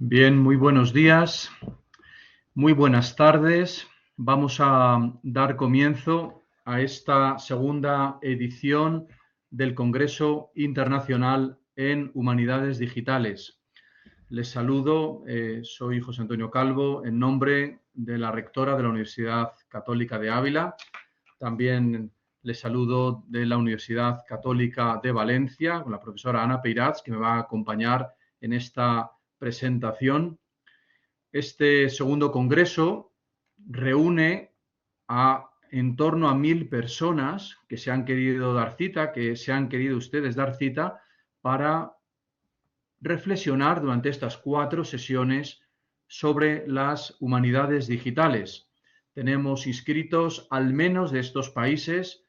Bien, muy buenos días, muy buenas tardes. Vamos a dar comienzo a esta segunda edición del Congreso Internacional en Humanidades Digitales. Les saludo, soy José Antonio Calvo, en nombre de la rectora de la Universidad Católica de Ávila. También les saludo de la Universidad Católica de Valencia, con la profesora Ana Peirats, que me va a acompañar en esta presentación. Este segundo congreso reúne a en torno a 1000 personas que se han querido dar cita, que se han querido ustedes dar cita para reflexionar durante estas 4 sesiones sobre las humanidades digitales. Tenemos inscritos al menos de estos países: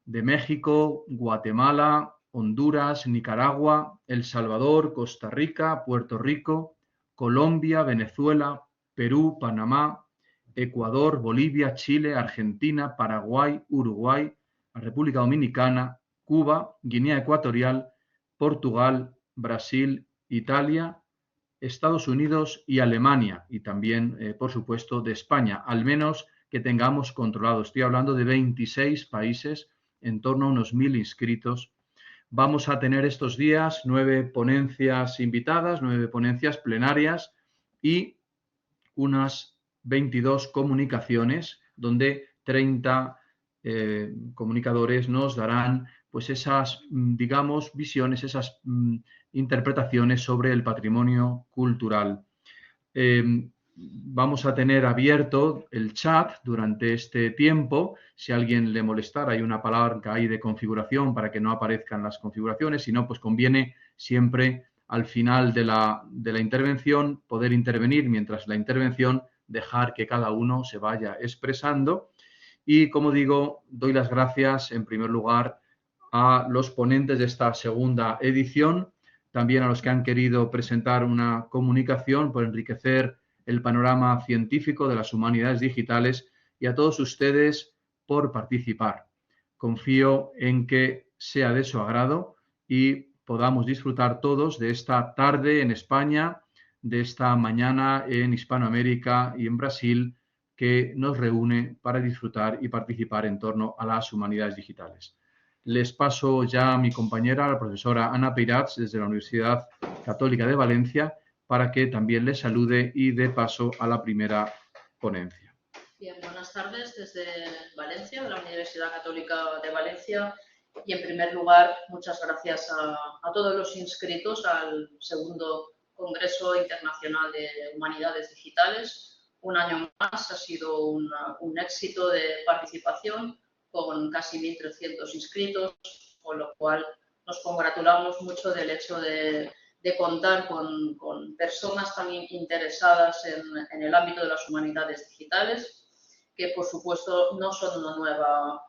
de México, Guatemala, Honduras, Nicaragua, El Salvador, Costa Rica, Puerto Rico, Colombia, Venezuela, Perú, Panamá, Ecuador, Bolivia, Chile, Argentina, Paraguay, Uruguay, la República Dominicana, Cuba, Guinea Ecuatorial, Portugal, Brasil, Italia, Estados Unidos y Alemania, y también, por supuesto, de España, al menos que tengamos controlado. Estoy hablando de 26 países, en torno a unos 1000 inscritos. Vamos a tener estos días 9 ponencias invitadas, 9 ponencias plenarias y unas 22 comunicaciones, donde 30 comunicadores nos darán pues esas, digamos, visiones, esas interpretaciones sobre el patrimonio cultural. Vamos a tener abierto el chat durante este tiempo. Si a alguien le molestara, hay una palanca ahí de configuración para que no aparezcan las configuraciones. Si no, pues conviene siempre al final de la intervención poder intervenir, mientras la intervención dejar que cada uno se vaya expresando. Y, como digo, doy las gracias en primer lugar a los ponentes de esta segunda edición, también a los que han querido presentar una comunicación por enriquecer el panorama científico de las humanidades digitales, y a todos ustedes por participar. Confío en que sea de su agrado y podamos disfrutar todos de esta tarde en España, de esta mañana en Hispanoamérica y en Brasil, que nos reúne para disfrutar y participar en torno a las humanidades digitales. Les paso ya a mi compañera, la profesora Ana Peirats, desde la Universidad Católica de Valencia, para que también les salude y dé paso a la primera ponencia. Bien, buenas tardes desde Valencia, de la Universidad Católica de Valencia. Y en primer lugar, muchas gracias a todos los inscritos al segundo Congreso Internacional de Humanidades Digitales. Un año más, ha sido un éxito de participación con casi 1300 inscritos, con lo cual nos congratulamos mucho del hecho de contar con personas tan interesadas en el ámbito de las humanidades digitales, que por supuesto no son una nueva,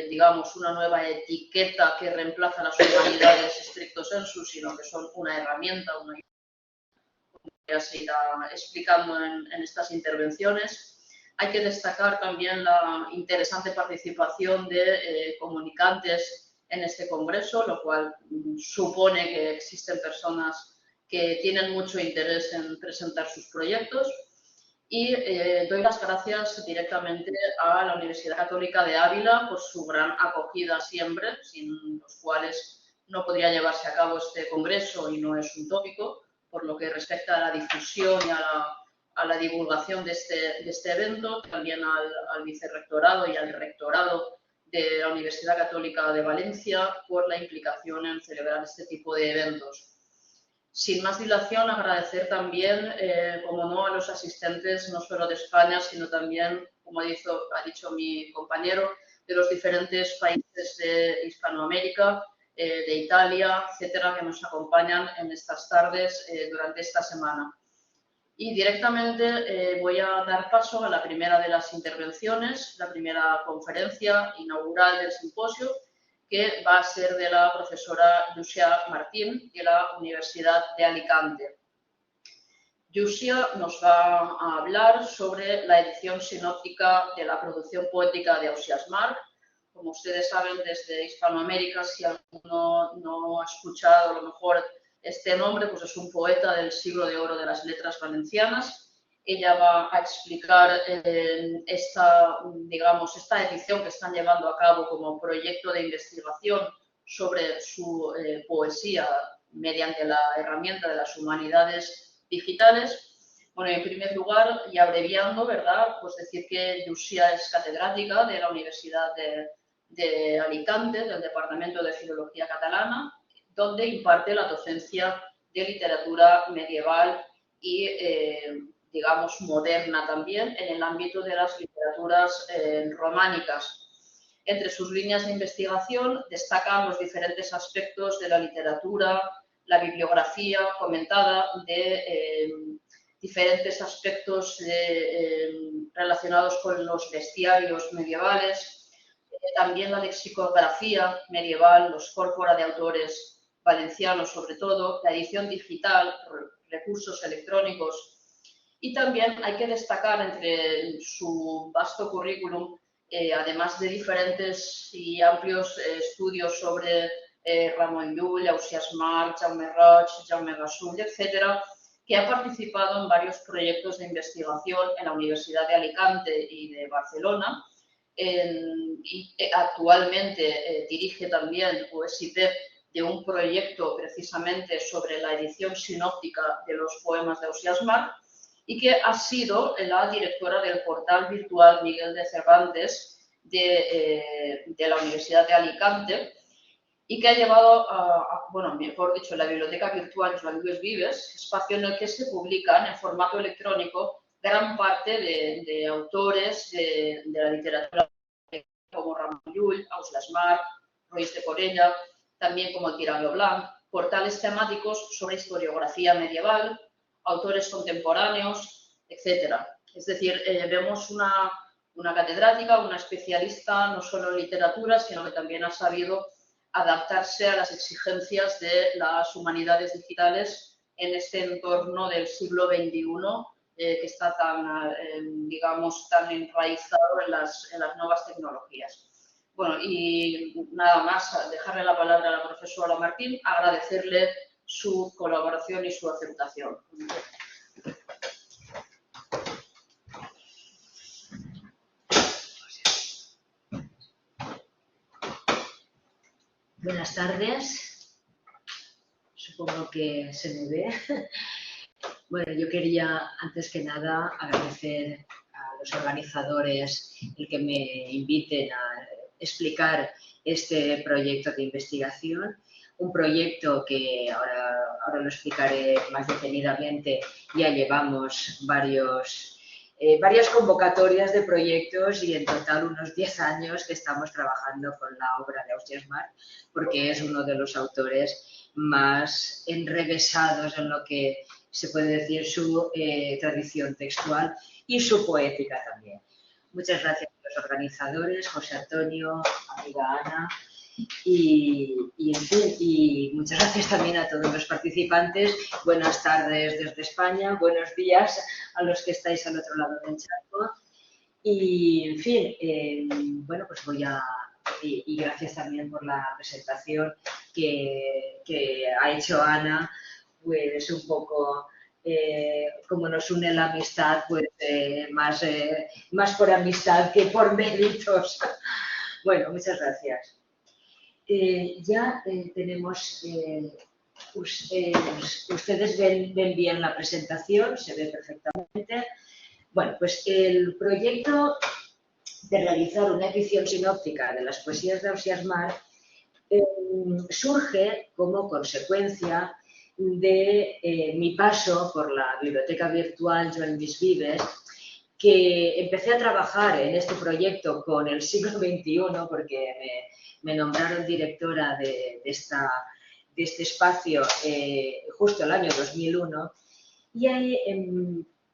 digamos, una nueva etiqueta que reemplaza las humanidades stricto sensu, sino que son una herramienta, una que se irá explicando en estas intervenciones. Hay que destacar también la interesante participación de comunicantes en este congreso, lo cual supone que existen personas que tienen mucho interés en presentar sus proyectos. Y doy las gracias directamente a la Universidad Católica de Ávila por su gran acogida siempre, sin los cuales no podría llevarse a cabo este congreso, y no es un tópico, por lo que respecta a la difusión y a la divulgación de este evento. También al vicerrectorado y al rectorado de la Universidad Católica de Valencia por la implicación en celebrar este tipo de eventos. Sin más dilación, agradecer también, como no, a los asistentes no solo de España, sino también, como ha dicho mi compañero, de los diferentes países de Hispanoamérica, de Italia, etcétera, que nos acompañan en estas tardes durante esta semana. Y directamente voy a dar paso a la primera de las intervenciones, la primera conferencia inaugural del simposio, que va a ser de la profesora Llucia Martín, de la Universidad de Alicante. Llucia nos va a hablar sobre la edición sinóptica de la producción poética de Ausiàs March. Como ustedes saben, desde Hispanoamérica, si alguno no ha escuchado a lo mejor Este nombre pues, es un poeta del siglo de oro de las letras valencianas. Ella va a explicar esta edición que están llevando a cabo como proyecto de investigación sobre su poesía mediante la herramienta de las humanidades digitales. Bueno, en primer lugar, y abreviando, ¿verdad? Pues decir que Llucia es catedrática de la Universidad de Alicante, del Departamento de Filología Catalana, donde imparte la docencia de literatura medieval y, digamos, moderna también en el ámbito de las literaturas románicas. Entre sus líneas de investigación destacan los diferentes aspectos de la literatura, la bibliografía comentada de diferentes aspectos relacionados con los bestiarios medievales, también la lexicografía medieval, los corpora de autores valencianos sobre todo, la edición digital, recursos electrónicos, y también hay que destacar entre su vasto currículum, además de diferentes y amplios estudios sobre Ramon Llull, Ausiàs March, Jaume Roig, Jaume Gasull, etcétera, que ha participado en varios proyectos de investigación en la Universidad de Alicante y de Barcelona, y actualmente dirige también USIP de un proyecto precisamente sobre la edición sinóptica de los poemas de Ausiàs March, y que ha sido la directora del portal virtual Miguel de Cervantes de la Universidad de Alicante, y que ha llevado bueno, mejor dicho, la biblioteca virtual Joan Lluís Vives, espacio en el que se publican en formato electrónico gran parte de autores de la literatura como Ramon Llull, Ausiàs March, Roís de Corella, también como el Tirano Blanc, portales temáticos sobre historiografía medieval, autores contemporáneos, etc. Es decir, vemos una catedrática, una especialista no solo en literatura, sino que también ha sabido adaptarse a las exigencias de las humanidades digitales en este entorno del siglo XXI que está tan, digamos, tan enraizado en las nuevas tecnologías. Bueno, y nada más, dejarle la palabra a la profesora Martín, agradecerle su colaboración y su aceptación. Buenas tardes. Supongo que se me ve. Bueno, yo quería, antes que nada, agradecer a los organizadores el que me inviten a explicar este proyecto de investigación. Un proyecto que ahora lo explicaré más detenidamente. Ya llevamos varias convocatorias de proyectos y en total unos 10 años que estamos trabajando con la obra de Ausiàs March, porque es uno de los autores más enrevesados en lo que se puede decir su tradición textual y su poética también. Muchas gracias a los organizadores, José Antonio, amiga Ana, y muchas gracias también a todos los participantes. Buenas tardes desde España, buenos días a los que estáis al otro lado del charco. Y, en fin, bueno, pues y gracias también por la presentación que ha hecho Ana, pues un poco como nos une la amistad, pues más por amistad que por méritos. Bueno, muchas gracias. Ya tenemos, ustedes ven bien la presentación, se ve perfectamente. Bueno, pues el proyecto de realizar una edición sinóptica de las poesías de Ausiàs March surge como consecuencia de mi paso por la biblioteca virtual Joan Lluís Vives, que empecé a trabajar en este proyecto con el siglo XXI porque me nombraron directora de este espacio justo el año 2001, y ahí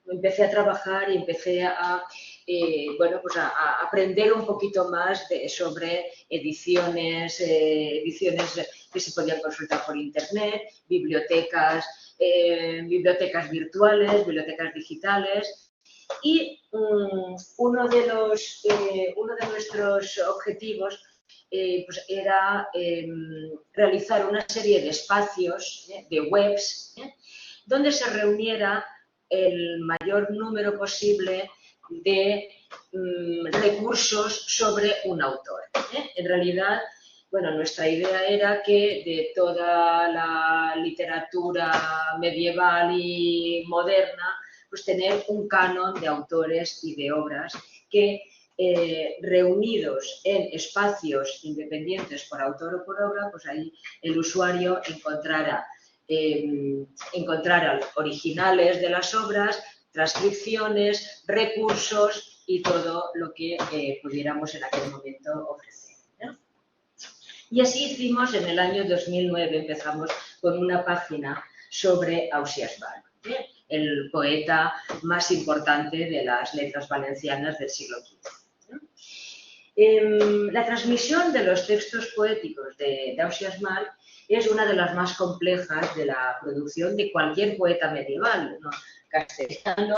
empecé a trabajar y empecé bueno, pues a aprender un poquito más sobre ediciones que se podían consultar por internet, bibliotecas virtuales, bibliotecas digitales. Y uno de nuestros objetivos pues era realizar una serie de espacios, de webs, donde se reuniera el mayor número posible de recursos sobre un autor. En realidad, bueno, nuestra idea era que de toda la literatura medieval y moderna, pues tener un canon de autores y de obras que reunidos en espacios independientes por autor o por obra, pues ahí el usuario encontrara originales de las obras, transcripciones, recursos y todo lo que pudiéramos en aquel momento ofrecer, ¿no? Y así hicimos en el año 2009, empezamos con una página sobre Ausiàs March, el poeta más importante de las letras valencianas del siglo XV. La transmisión de los textos poéticos de Ausiàs March es una de las más complejas de la producción de cualquier poeta medieval, ¿no? Castellano,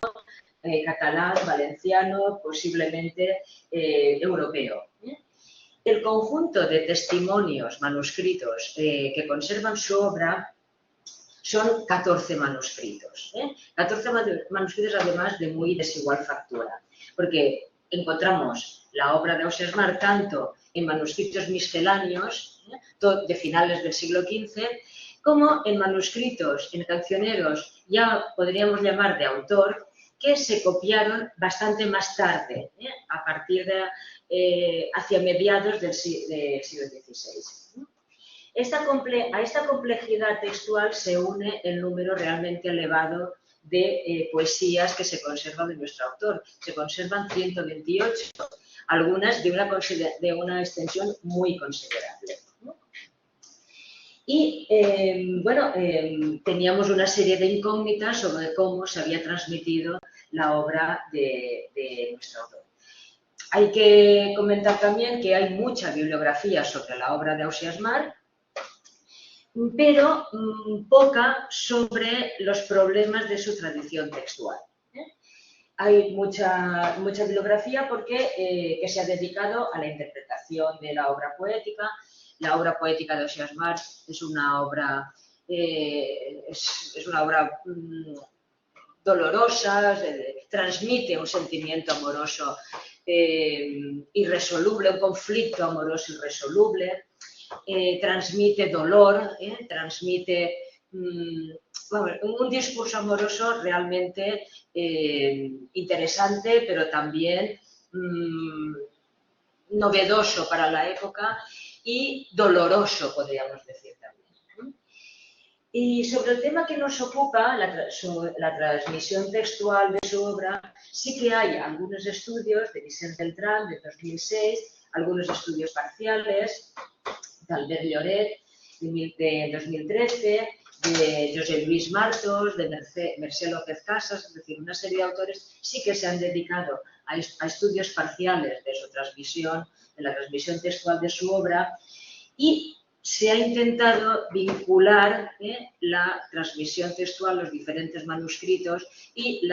catalán, valenciano, posiblemente europeo. El conjunto de testimonios manuscritos que conservan su obra son 14 manuscritos. 14 manuscritos además de muy desigual factura, porque encontramos la obra de Ausiàs March tanto en manuscritos misceláneos de finales del siglo XV, como en manuscritos, en cancioneros, ya podríamos llamar de autor, que se copiaron bastante más tarde, a partir de hacia mediados del siglo XVI. A esta complejidad textual se une el número realmente elevado de poesías que se conservan de nuestro autor. Se conservan 128, algunas de una extensión muy considerable. Y bueno, teníamos una serie de incógnitas sobre cómo se había transmitido la obra de nuestro autor. Hay que comentar también que hay mucha bibliografía sobre la obra de Ausiàs March, pero poca sobre los problemas de su tradición textual. Hay mucha bibliografía porque que se ha dedicado a la interpretación de la obra poética. La obra poética de Ausiàs March es una obra dolorosa, transmite un sentimiento amoroso irresoluble, un conflicto amoroso irresoluble, transmite dolor, transmite un discurso amoroso realmente interesante, pero también novedoso para la época y doloroso, podríamos decir también. Y sobre el tema que nos ocupa, la transmisión textual de su obra, sí que hay algunos estudios de Vicent Beltrán de 2006, algunos estudios parciales, de Albert Lloret de 2013, de José Luis Martos, de Mercè López Casas, es decir, una serie de autores sí que se han dedicado a estudios parciales de su transmisión, de la transmisión textual de su obra, y se ha intentado vincular la transmisión textual, los diferentes manuscritos y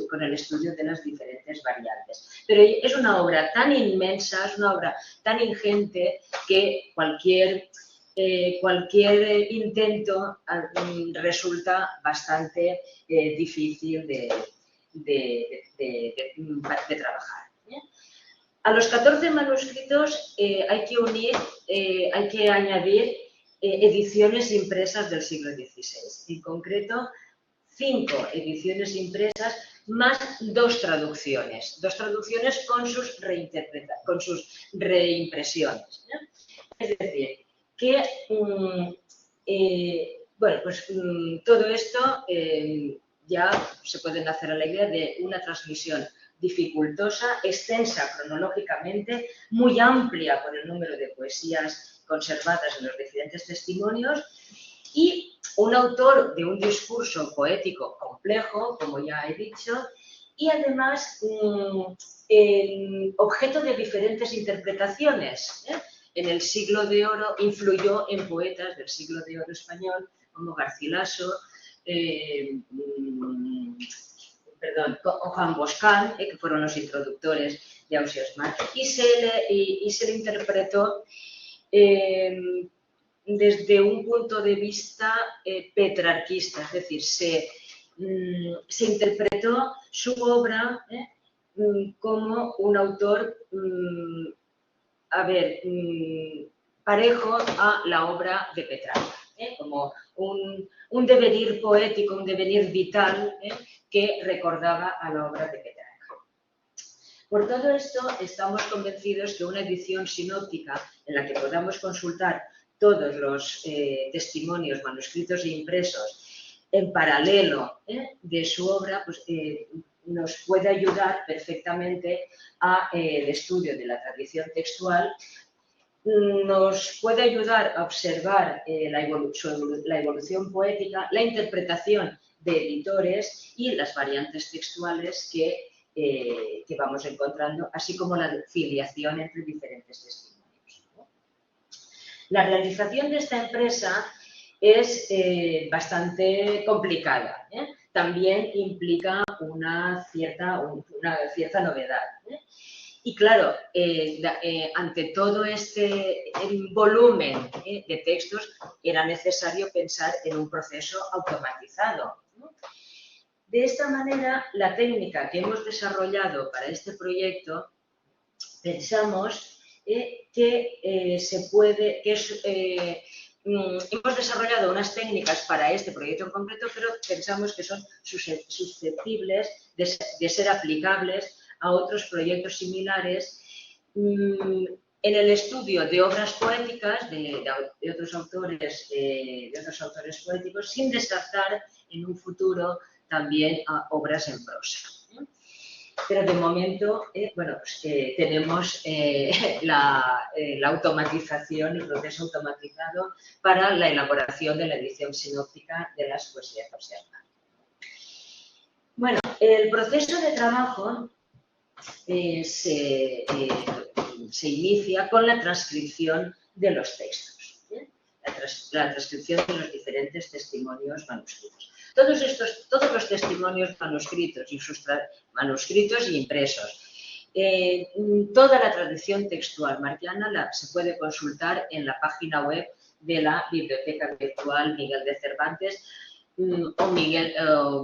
con el estudio de las diferentes variantes. Pero es una obra tan inmensa, es una obra tan ingente que cualquier intento resulta bastante difícil de trabajar. A los 14 manuscritos hay que añadir ediciones impresas del siglo XVI. En concreto, 5 ediciones impresas más 2 traducciones. 2 traducciones con sus reimpresiones. Es decir, que bueno, pues todo esto ya se pueden hacer a la idea de una transmisión dificultosa, extensa cronológicamente, muy amplia por el número de poesías conservadas en los diferentes testimonios y un autor de un discurso poético complejo, como ya he dicho, y además objeto de diferentes interpretaciones. En el siglo de oro influyó en poetas del siglo de oro español como Garcilaso, o Juan Boscán, que fueron los introductores de Ausias Marc y se le interpretó desde un punto de vista petrarquista, es decir, se interpretó su obra como un autor, parejo a la obra de Petrarca, como un devenir poético, un devenir vital que recordaba a la obra de Petrarca. Por todo esto, estamos convencidos que una edición sinóptica en la que podamos consultar todos los testimonios manuscritos e impresos en paralelo de su obra, pues, nos puede ayudar perfectamente al estudio de la tradición textual, nos puede ayudar a observar la evolución poética, la interpretación de editores y las variantes textuales que vamos encontrando, así como la filiación entre diferentes testimonios. La realización de esta empresa es bastante complicada. También implica una cierta novedad. Y claro, ante todo este volumen de textos era necesario pensar en un proceso automatizado. De esta manera, la técnica que hemos desarrollado para este proyecto, pensamos hemos desarrollado unas técnicas para este proyecto en concreto, pero pensamos que son susceptibles de ser aplicables a otros proyectos similares en el estudio de obras poéticas de otros autores poéticos, sin descartar en un futuro también a obras en prosa. Pero de momento, tenemos la automatización, el proceso automatizado para la elaboración de la edición sinóptica de las poesías de Ausias Marc. Bueno, el proceso de trabajo se inicia con la transcripción de los textos, la transcripción de los diferentes testimonios manuscritos. Todos los testimonios manuscritos y impresos, toda la tradición textual marciana se puede consultar en la página web de la Biblioteca Virtual Miguel de Cervantes o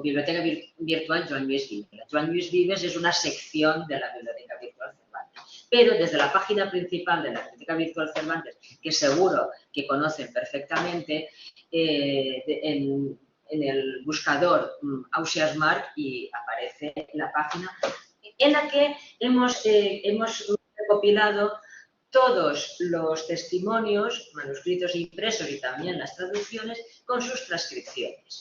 Biblioteca Virtual Joan Lluís Vives. La Joan Lluís Vives es una sección de la Biblioteca Virtual Cervantes. Pero desde la página principal de la Biblioteca Virtual Cervantes, que seguro que conocen perfectamente, en el buscador Ausias Marc y aparece la página en la que hemos recopilado todos los testimonios manuscritos e impresos y también las traducciones con sus transcripciones.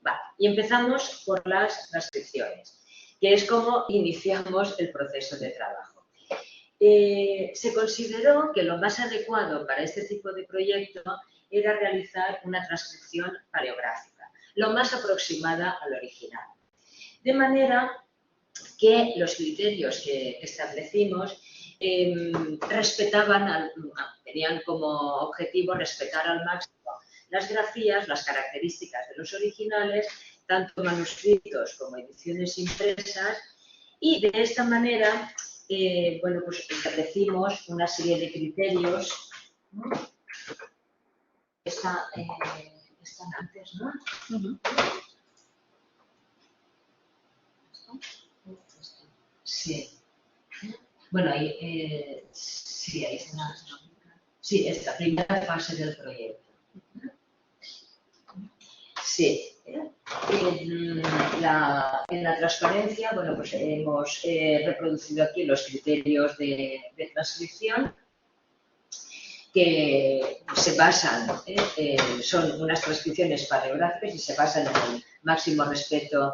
Vale, y empezamos por las transcripciones, que es como iniciamos el proceso de trabajo. Se consideró que lo más adecuado para este tipo de proyecto era realizar una transcripción paleográfica, lo más aproximada al original. De manera que los criterios que establecimos tenían como objetivo respetar al máximo las grafías, las características de los originales, tanto manuscritos como ediciones impresas, y de esta manera establecimos una serie de criterios. Están antes, ¿no? Sí. Bueno, ahí sí, ahí está. Sí, esta primera fase del proyecto. Sí. En la transparencia, hemos reproducido aquí los criterios de transcripción, que se basan, son unas transcripciones paleográficas y se basan en el máximo respeto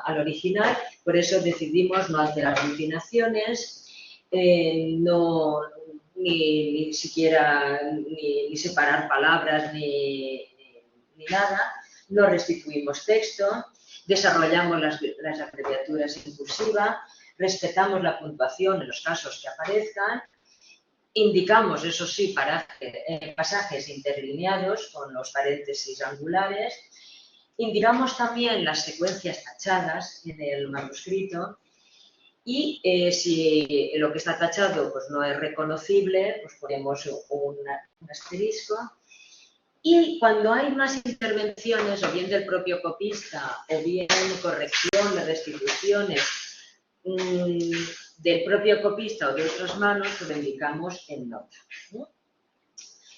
al original. Por eso decidimos no alterar inclinaciones, ni siquiera ni separar palabras ni nada. No restituimos texto, desarrollamos las abreviaturas en cursiva, respetamos la puntuación en los casos que aparezcan. Indicamos, eso sí, pasajes interlineados con los paréntesis angulares. Indicamos también las secuencias tachadas en el manuscrito y si lo que está tachado pues, no es reconocible, pues ponemos un asterisco. Y cuando hay más intervenciones, o bien del propio copista, o bien correcciones, restituciones del propio copista o de otras manos, lo indicamos en nota, ¿no?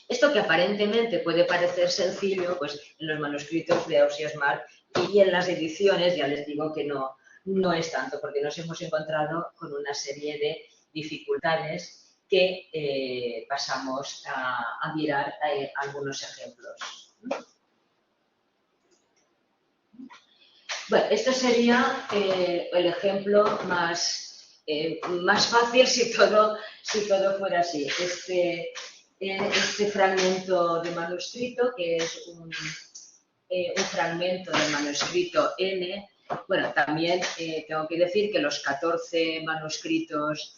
Esto que aparentemente puede parecer sencillo, pues en los manuscritos de Ausiàs March y en las ediciones, ya les digo que no es tanto, porque nos hemos encontrado con una serie de dificultades que pasamos a mirar algunos ejemplos. Bueno, esto sería el ejemplo más fácil si todo fuera así. Este fragmento de manuscrito, que es un fragmento del manuscrito N. Bueno, también tengo que decir que los 14 manuscritos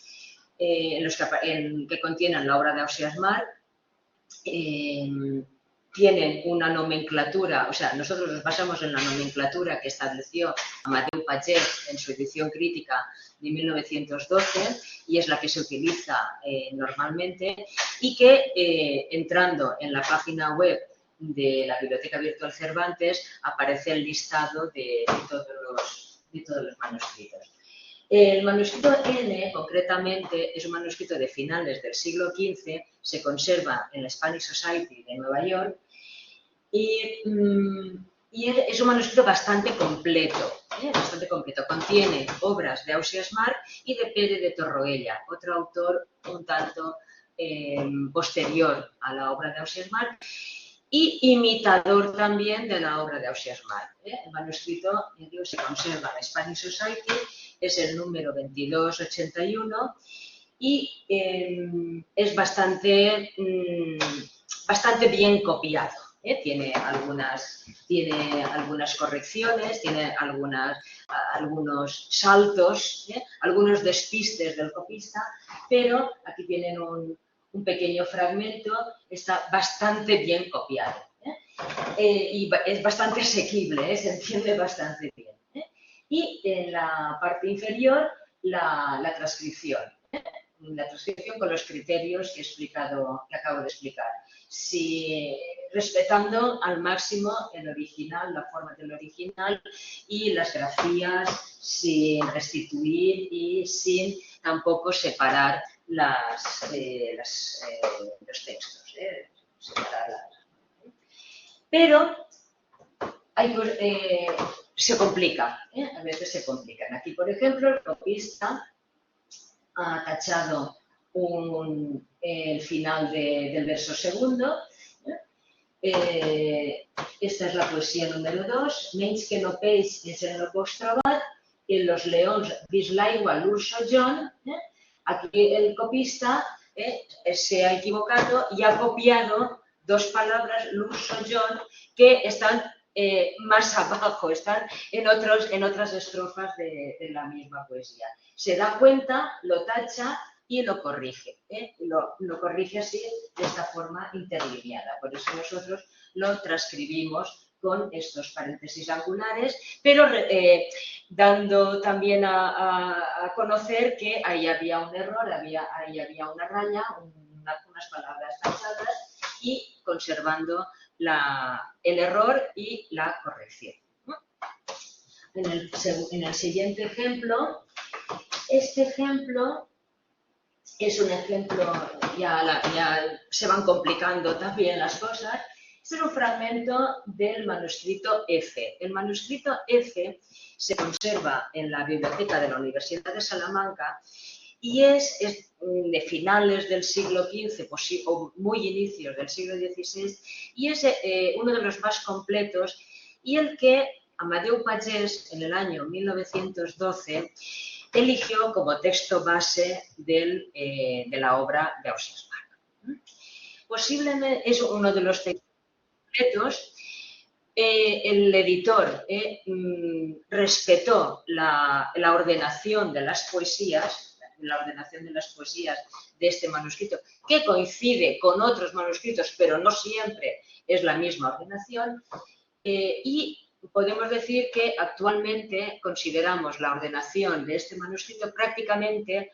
que contienen la obra de Ausiàs March tienen una nomenclatura, o sea, nosotros nos basamos en la nomenclatura que estableció Amadeu Pagès en su edición crítica de 1912 y es la que se utiliza normalmente y que entrando en la página web de la Biblioteca Virtual Cervantes aparece el listado de todos los manuscritos. El manuscrito N, concretamente, es un manuscrito de finales del siglo XV, se conserva en la Spanish Society de Nueva York y es un manuscrito bastante completo, Contiene obras de Ausiàs March y de Pere de Torroella, otro autor un tanto posterior a la obra de Ausiàs March y imitador también de la obra de Ausiàs March. El manuscrito se conserva en la Spanish Society, es el número 2281 y es bastante bien copiado. Tiene algunas correcciones, tiene algunos saltos, algunos despistes del copista, pero aquí tienen un pequeño fragmento, está bastante bien copiado y es bastante asequible, se entiende bastante bien. Y en la parte inferior la transcripción. La transcripción con los criterios que acabo de explicar. Respetando al máximo el original, la forma del original y las grafías sin restituir y sin tampoco separar los textos. Pero se complica, a veces se complican. Aquí, por ejemplo, el copista ha tachado el final del verso segundo. Esta es la poesía número 2. Menys que no peix és el no pots trobar, en los leons vist l'aigua l'urso John. Aquí el copista se ha equivocado y ha copiado dos palabras, l'urso John, que están más abajo, están en otras estrofas de la misma poesía. Se da cuenta, lo tacha y lo corrige. Lo corrige así, de esta forma interlineada. Por eso nosotros lo transcribimos con estos paréntesis angulares, pero dando también a conocer que ahí había un error, ahí había una raya, unas palabras tachadas y conservando el error y la corrección. En el siguiente ejemplo, este ejemplo es un ejemplo, ya se van complicando también las cosas. Este es un fragmento del manuscrito F. El manuscrito F se conserva en la biblioteca de la Universidad de Salamanca y es de finales del siglo XV o muy inicios del siglo XVI y es uno de los más completos y el que Amadeu Pagès en el año 1912 eligió como texto base de la obra de Ausiàs March. Posiblemente es uno de los textos completos. El editor respetó la ordenación de las poesías, de este manuscrito, que coincide con otros manuscritos, pero no siempre es la misma ordenación, y podemos decir que actualmente consideramos la ordenación de este manuscrito prácticamente,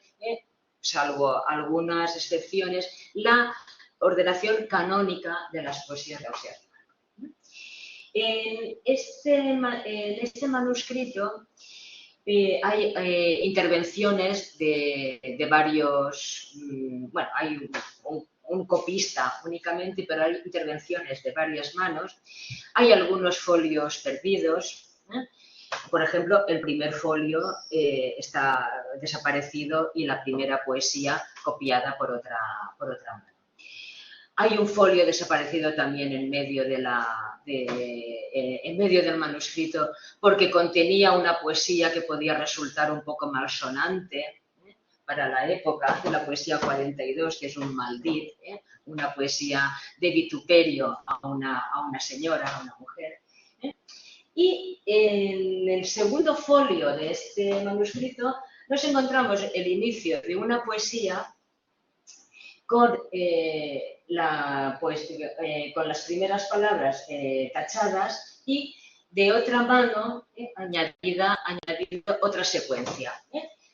salvo algunas excepciones, la ordenación canónica de las poesías de Ausiàs. En este manuscrito hay intervenciones de varios, bueno, hay un copista únicamente, pero hay intervenciones de varias manos. Hay algunos folios perdidos. Por ejemplo, el primer folio está desaparecido y la primera poesía copiada por otra mano. Hay un folio desaparecido también en medio del manuscrito porque contenía una poesía que podía resultar un poco malsonante para la época, de la poesía 42, que es un maldit, una poesía de vituperio a una señora, a una mujer. Y en el segundo folio de este manuscrito nos encontramos el inicio de una poesía con las primeras palabras tachadas y de otra mano añadido otra secuencia.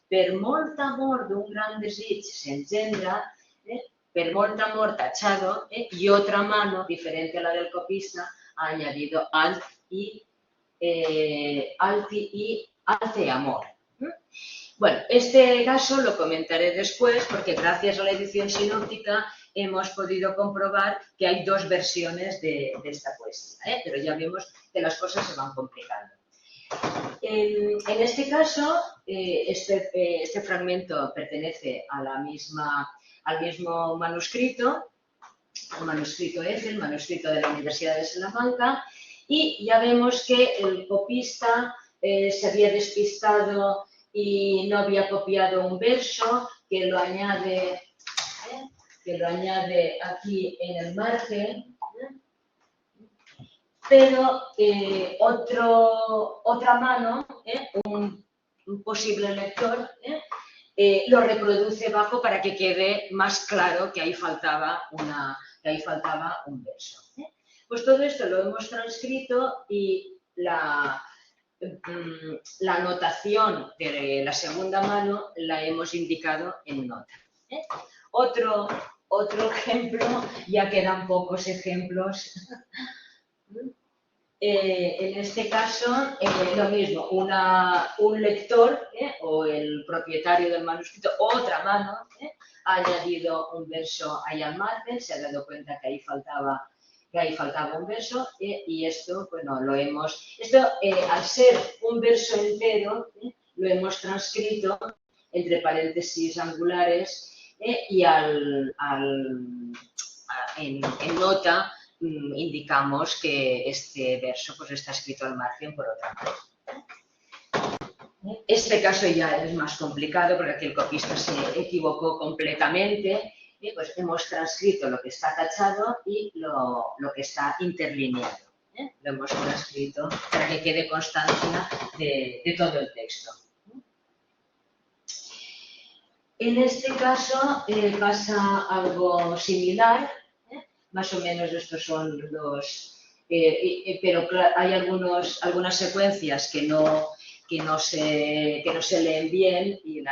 Per molt amor d'un gran desig s'engendra, per molt amor tachado, y otra mano, diferente a la del copista, ha añadido alti amor. Bueno, este caso lo comentaré después porque gracias a la edición sinóptica hemos podido comprobar que hay dos versiones de esta poesía, pero ya vemos que las cosas se van complicando. En este caso, este fragmento pertenece a al mismo manuscrito, el manuscrito F, el manuscrito de la Universidad de Salamanca, y ya vemos que el copista se había despistado y no había copiado un verso, que lo añade aquí en el margen, pero otra mano, un posible lector, lo reproduce bajo para que quede más claro que ahí faltaba un verso. Pues todo esto lo hemos transcrito y la anotación de la segunda mano la hemos indicado en nota. Otro ejemplo, ya quedan pocos ejemplos. En este caso, lo mismo, un lector o el propietario del manuscrito, otra mano, ha añadido un verso ahí al margen, se ha dado cuenta que ahí faltaba un verso y esto, bueno, al ser un verso entero, lo hemos transcrito entre paréntesis angulares y en nota indicamos que este verso pues, está escrito al margen por otra mano. Este caso ya es más complicado porque aquí el copista se equivocó completamente. Pues hemos transcrito lo que está tachado y lo que está interlineado. Lo hemos transcrito para que quede constancia de todo el texto. En este caso pasa algo similar. Más o menos estos son los... pero hay algunas secuencias que no se leen bien y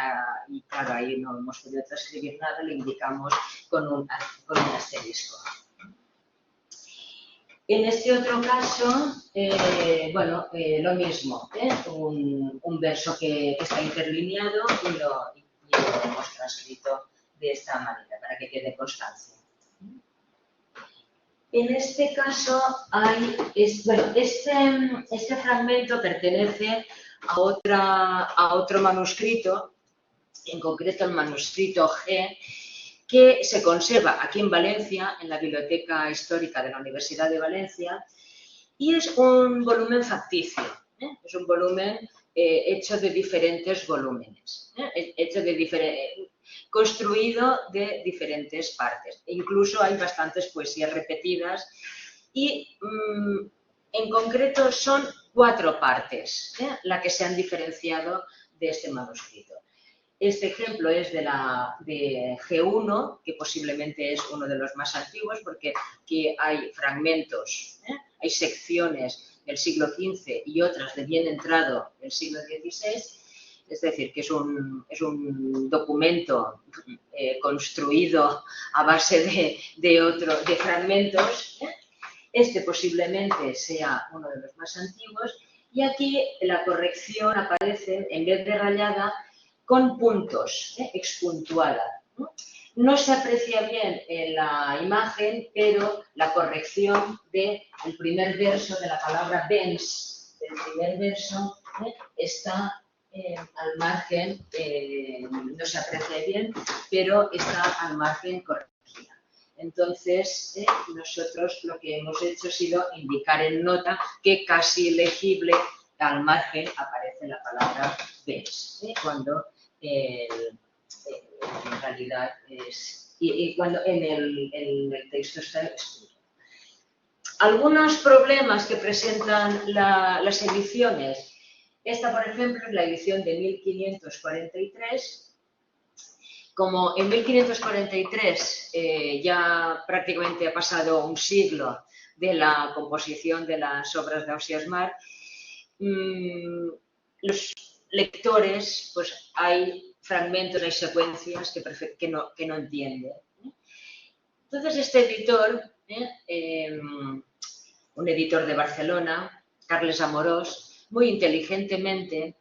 claro, ahí no hemos podido transcribir nada, le indicamos con un asterisco. En este otro caso, bueno, lo mismo, un verso que está interlineado y lo hemos transcrito de esta manera para que quede constancia. En este caso, este fragmento pertenece a otro manuscrito, en concreto el manuscrito G, que se conserva aquí en Valencia, en la Biblioteca Histórica de la Universidad de Valencia, y es un volumen facticio, es un volumen hecho de diferentes volúmenes, construido de diferentes partes. Incluso hay bastantes poesías repetidas y en concreto son 4 partes las que se han diferenciado de este manuscrito. Este ejemplo es de G1, que posiblemente es uno de los más antiguos porque aquí hay fragmentos, hay secciones del siglo XV y otras de bien entrado del siglo XVI. Es decir, que es un documento construido a base de fragmentos. Este posiblemente sea uno de los más antiguos. Y aquí la corrección aparece, en vez de rayada, con puntos, expuntuada. No se aprecia bien en la imagen, pero la corrección del primer verso de la palabra bens, del primer verso, está al margen, no se aprecia bien, pero está al margen corregida. Entonces, nosotros lo que hemos hecho ha sido indicar en nota que casi legible al margen aparece la palabra bens, cuando en realidad es, y cuando en el texto está escrito. Algunos problemas que presentan las ediciones. Esta, por ejemplo, es la edición de 1543. Como en 1543 ya prácticamente ha pasado un siglo de la composición de las obras de Ausiàs March, los lectores, pues hay fragmentos, hay secuencias que no entienden. Entonces este editor, un editor de Barcelona, Carles Amorós, muy inteligentemente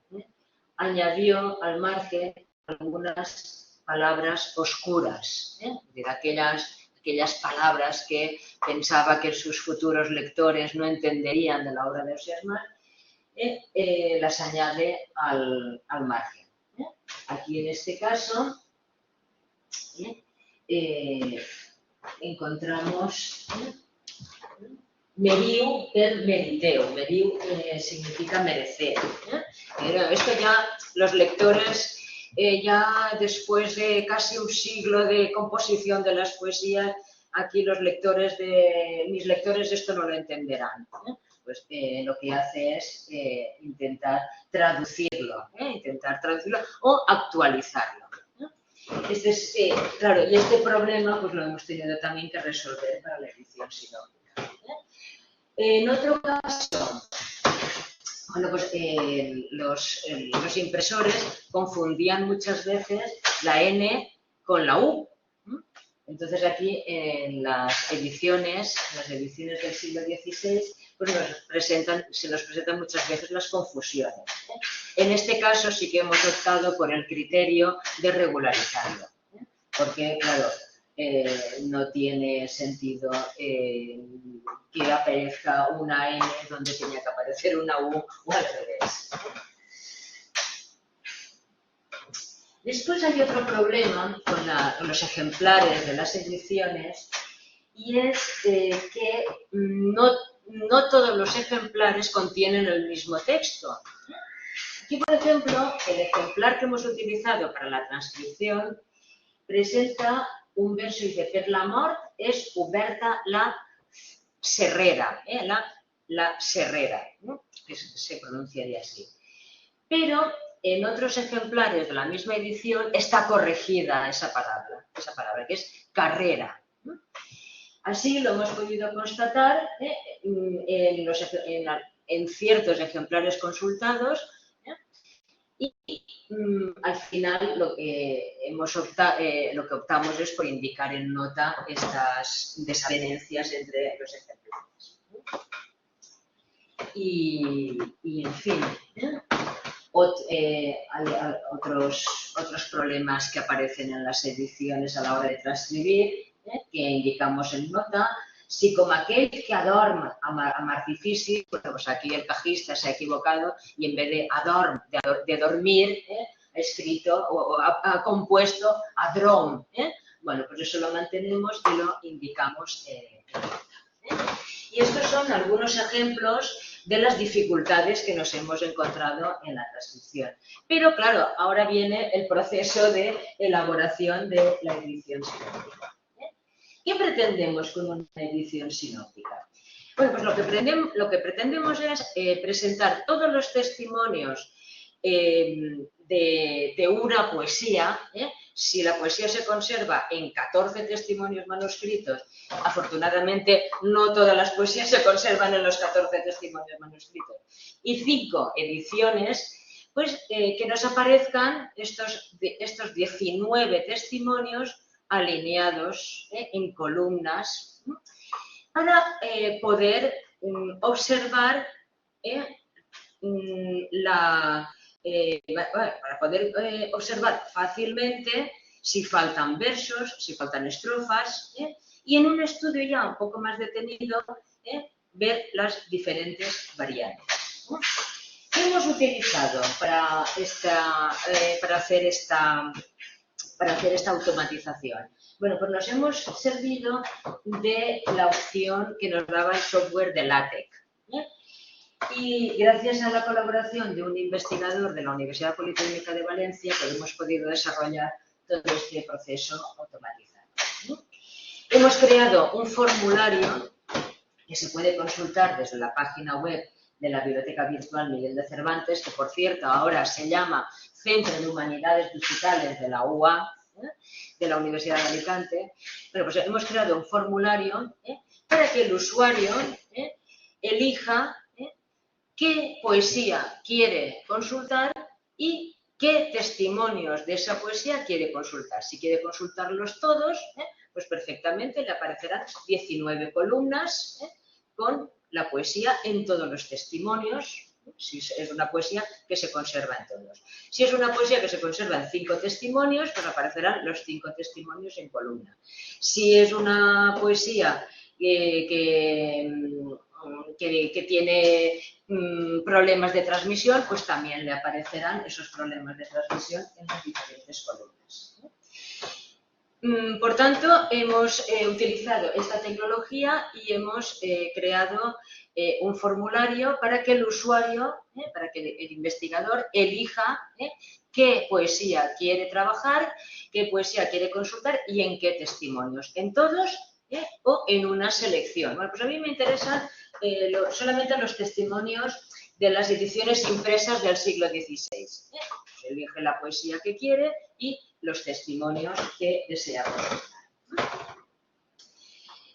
añadió al margen algunas palabras oscuras, de aquellas palabras que pensaba que sus futuros lectores no entenderían de la obra de Ausiàs March, las añade al margen. Aquí en este caso encontramos meriu per meriteu. Meriu significa merecer. Pero esto ya los lectores, ya después de casi un siglo de composición de las poesías, aquí mis lectores esto no lo entenderán. Pues lo que hace es intentar traducirlo o actualizarlo. Claro, y este problema pues lo hemos tenido también que resolver para la edición sinóptica. En otro caso, bueno, pues los impresores confundían muchas veces la N con la U. Entonces aquí en las ediciones del siglo XVI, pues se nos presentan muchas veces las confusiones. En este caso sí que hemos optado por el criterio de regularizarlo, porque claro, no tiene sentido que aparezca una N donde tenía que aparecer una U o al revés. Después hay otro problema con los ejemplares de las ediciones, y es que no todos los ejemplares contienen el mismo texto. Aquí, por ejemplo, el ejemplar que hemos utilizado para la transcripción presenta un verso y dice: per la mort és oberta la serrera, la serrera, ¿no? Que se pronunciaría así. Pero en otros ejemplares de la misma edición está corregida esa palabra que es carrera. Así lo hemos podido constatar en ciertos ejemplares consultados, y al final lo que optamos es por indicar en nota estas desavenencias entre los ejemplares. Y en fin, hay otros problemas que aparecen en las ediciones a la hora de transcribir, que indicamos en nota. Si com aquell que adorm amb artifici, pues aquí el cajista se ha equivocado y en vez de adorm, de dormir, ha escrito o ha compuesto adrom. Bueno, pues eso lo mantenemos y lo indicamos en nota. Y estos son algunos ejemplos de las dificultades que nos hemos encontrado en la transcripción. Pero claro, ahora viene el proceso de elaboración de la edición sinóptica. ¿Qué pretendemos con una edición sinóptica? Bueno, pues lo que pretendemos es presentar todos los testimonios de una poesía Si la poesía se conserva en 14 testimonios manuscritos, afortunadamente no todas las poesías se conservan en los 14 testimonios manuscritos, y 5 ediciones, pues que nos aparezcan estos 19 testimonios alineados en columnas para poder observar para poder observar fácilmente si faltan versos, si faltan estrofas, y en un estudio ya un poco más detenido, ver las diferentes variantes. ¿Qué hemos utilizado para hacer esta automatización? Bueno, pues nos hemos servido de la opción que nos daba el software de LaTeX. Y gracias a la colaboración de un investigador de la Universidad Politécnica de Valencia, pues hemos podido desarrollar todo este proceso automatizado. Hemos creado un formulario que se puede consultar desde la página web de la Biblioteca Virtual Miguel de Cervantes, que por cierto ahora se llama Centro de Humanidades Digitales de la UA, de la Universidad de Alicante. Bueno, pues hemos creado un formulario para que el usuario elija qué poesía quiere consultar y qué testimonios de esa poesía quiere consultar. Si quiere consultarlos todos, pues perfectamente le aparecerán 19 columnas con la poesía en todos los testimonios, si es una poesía que se conserva en todos. Si es una poesía que se conserva en 5 testimonios, pues aparecerán los 5 testimonios en columna. Si es una poesía que tiene problemas de transmisión, pues también le aparecerán esos problemas de transmisión en las diferentes columnas. Por tanto, hemos utilizado esta tecnología y hemos creado un formulario para que el usuario, para que el investigador elija qué poesía quiere trabajar, qué poesía quiere consultar y en qué testimonios, en todos o en una selección. Bueno, pues a mí me interesan solamente los testimonios de las ediciones impresas del siglo XVI. Se elige la poesía que quiere y los testimonios que desea consultar.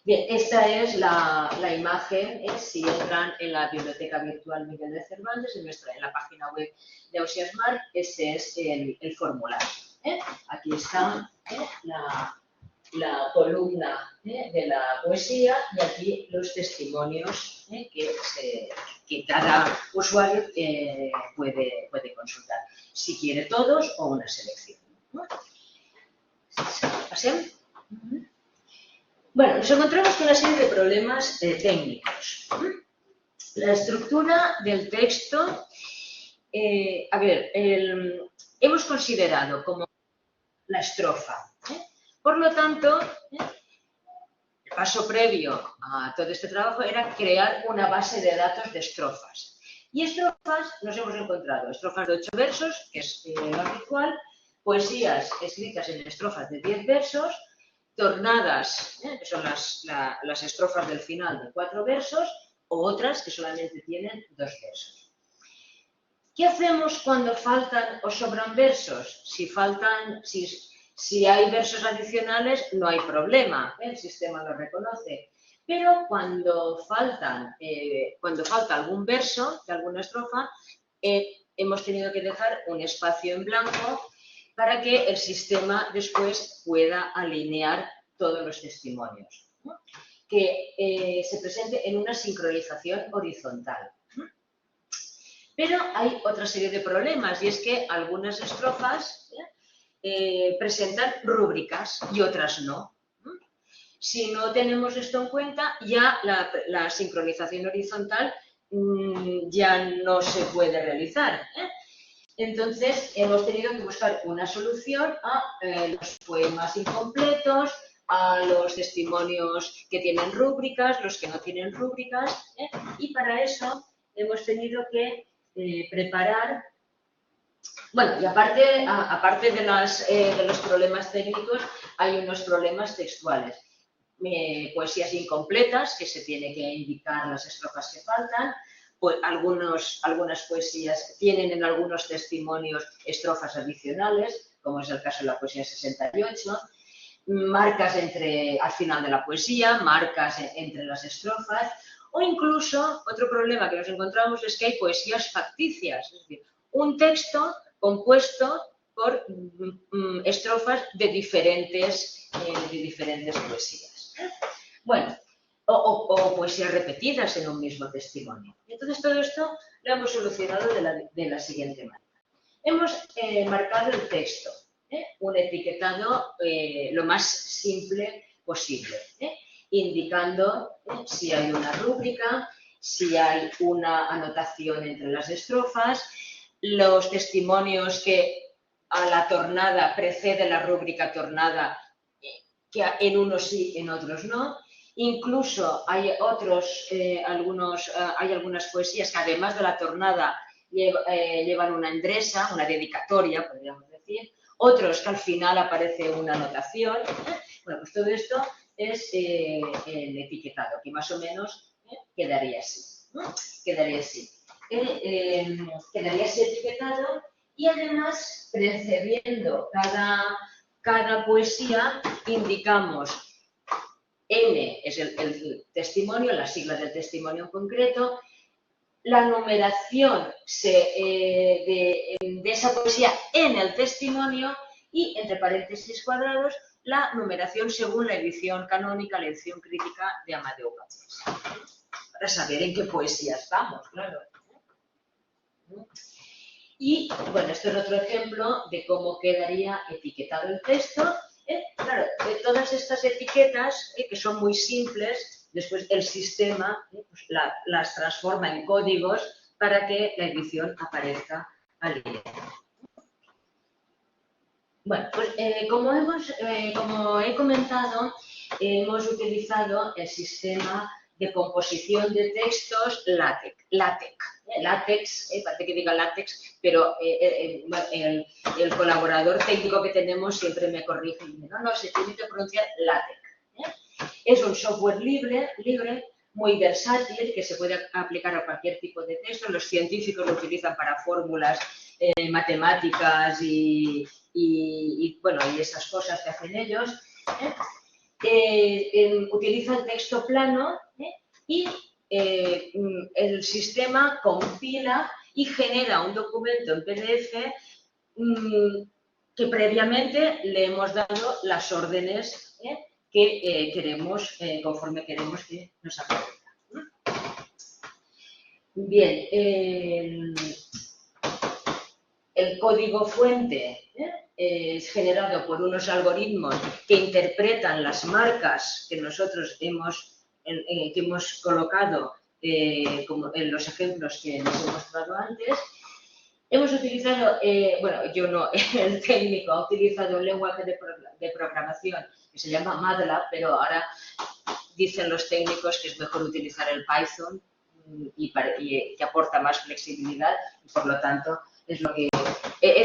Bien, esta es la imagen. Si entran en la Biblioteca Virtual Miguel de Cervantes, en la página web de Ausiasmar, ese es el formulario. Aquí está la columna de la poesía y aquí los testimonios que cada usuario puede consultar, si quiere todos o una selección. ¿Pasemos? Bueno, nos encontramos con una serie de problemas técnicos. La estructura del texto, hemos considerado como la estrofa. Por lo tanto, el paso previo a todo este trabajo era crear una base de datos de estrofas. Y estrofas nos hemos encontrado estrofas de 8 versos, que es lo habitual, poesías escritas en estrofas de 10 versos, tornadas, que son las estrofas del final de 4 versos, o otras que solamente tienen 2 versos. ¿Qué hacemos cuando faltan o sobran versos? Si hay versos adicionales, no hay problema, el sistema lo reconoce. Pero cuando falta algún verso de alguna estrofa, hemos tenido que dejar un espacio en blanco para que el sistema después pueda alinear todos los testimonios, que se presente en una sincronización horizontal. Pero hay otra serie de problemas, y es que algunas estrofas presentan rúbricas y otras no. Si no tenemos esto en cuenta, ya la sincronización horizontal ya no se puede realizar. Entonces, hemos tenido que buscar una solución a los poemas incompletos, a los testimonios que tienen rúbricas, los que no tienen rúbricas, y para eso hemos tenido que preparar. Bueno, y aparte de los problemas técnicos, hay unos problemas textuales. Poesías incompletas, que se tiene que indicar las estrofas que faltan. Pues algunas poesías tienen en algunos testimonios estrofas adicionales, como es el caso de la poesía 68, marcas al final de la poesía, marcas entre las estrofas, o incluso otro problema que nos encontramos es que hay poesías facticias, es decir, un texto compuesto por estrofas de diferentes poesías. Bueno, o poesías repetidas en un mismo testimonio. Entonces, todo esto lo hemos solucionado de la siguiente manera. Hemos marcado el texto, un etiquetado lo más simple posible, indicando si hay una rúbrica, si hay una anotación entre las estrofas, los testimonios que a la tornada precede la rúbrica tornada, que en unos sí, en otros no. Incluso hay hay algunas poesías que además de la tornada llevan una endresa, una dedicatoria, podríamos decir. Otros que al final aparece una anotación. Bueno, pues todo esto es el etiquetado, que más o menos quedaría así. Quedaría así. Quedaría así etiquetado y además, precediendo cada poesía, indicamos N es el testimonio, la sigla del testimonio en concreto, la numeración de esa poesía en el testimonio y, entre paréntesis cuadrados, la numeración según la edición canónica, la edición crítica de Amadeo Pachés. Para saber en qué poesía estamos, claro. Y, bueno, esto es otro ejemplo de cómo quedaría etiquetado el texto. Claro, de todas estas etiquetas, que son muy simples, después el sistema pues las transforma en códigos para que la edición aparezca al leer. Bueno, pues como he comentado, hemos utilizado el sistema de composición de textos LaTeX. LaTeX, parece que diga látex, pero el colaborador técnico que tenemos siempre me corrige y dice, no, se tiene que pronunciar LaTeX. Es un software libre, muy versátil, que se puede aplicar a cualquier tipo de texto. Los científicos lo utilizan para fórmulas matemáticas y esas cosas que hacen ellos. Utiliza el texto plano y el sistema compila y genera un documento en PDF que previamente le hemos dado las órdenes que queremos, conforme queremos que nos aparezca. Bien, el código fuente es generado por unos algoritmos que interpretan las marcas que nosotros hemos colocado como en los ejemplos que les he mostrado antes. Hemos utilizado, yo no, el técnico ha utilizado un lenguaje de programación que se llama MATLAB, pero ahora dicen los técnicos que es mejor utilizar el Python y que aporta más flexibilidad y por lo tanto es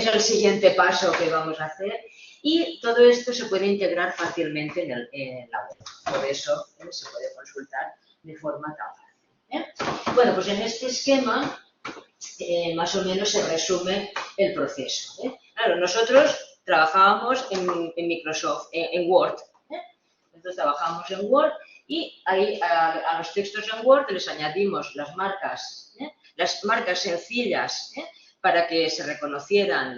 el siguiente paso que vamos a hacer y todo esto se puede integrar fácilmente en la web. Por eso se puede consultar de forma tan fácil. Bueno, pues en este esquema más o menos se resume el proceso. Claro, nosotros trabajábamos en Microsoft, en Word. Entonces trabajábamos en Word y ahí a los textos en Word les añadimos las marcas sencillas, para que se reconocieran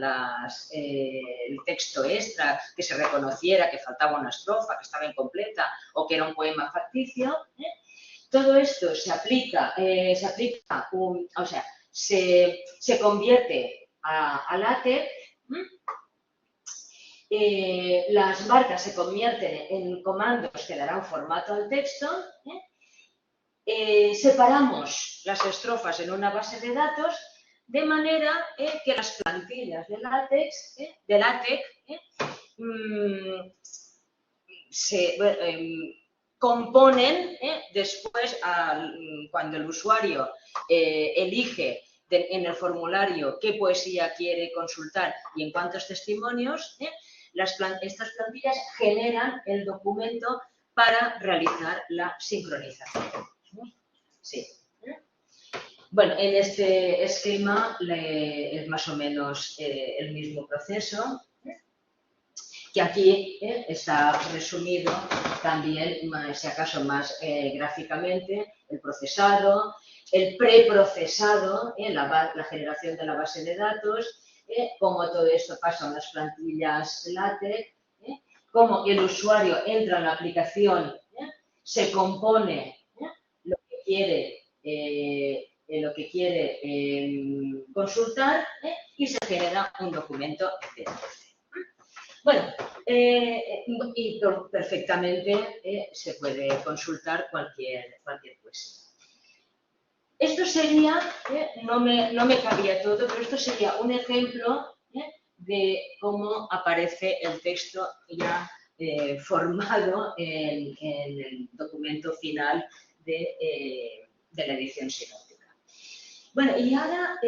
el texto extra, que se reconociera que faltaba una estrofa, que estaba incompleta o que era un poema facticio. Todo esto se convierte a LaTeX. Las marcas se convierten en comandos que darán formato al texto. Separamos las estrofas en una base de datos de manera que las plantillas de LaTeX se componen después cuando el usuario elige en el formulario qué poesía quiere consultar y en cuántos testimonios, estas plantillas generan el documento para realizar la sincronización. Sí. Bueno, en este esquema es más o menos el mismo proceso. que aquí está resumido también, si acaso más gráficamente, el procesado, el preprocesado, la generación de la base de datos, cómo todo esto pasa a unas plantillas LaTeX, cómo el usuario entra en la aplicación, se compone lo que quiere consultar y se genera un documento PDF. Bueno, y perfectamente se puede consultar cualquier poesía. Esto sería, no me cabía todo, pero esto sería un ejemplo de cómo aparece el texto ya formado en el documento final de la edición sinóptica. Bueno, y ahora,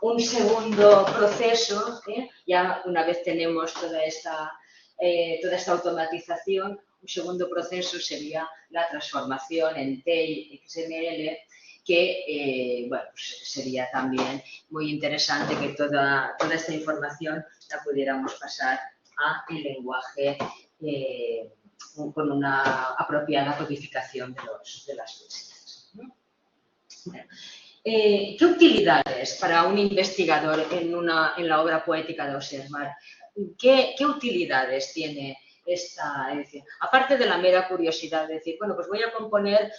un segundo proceso, ya una vez tenemos toda esta automatización, un segundo proceso sería la transformación en TEI XML, que bueno, pues sería también muy interesante que toda esta información la pudiéramos pasar a el lenguaje con una apropiada codificación de las poesías. Bueno, ¿qué utilidades para un investigador en la obra poética de Auxerre? ¿Qué utilidades tiene esta edición? Aparte de la mera curiosidad de decir, bueno, pues voy a componer,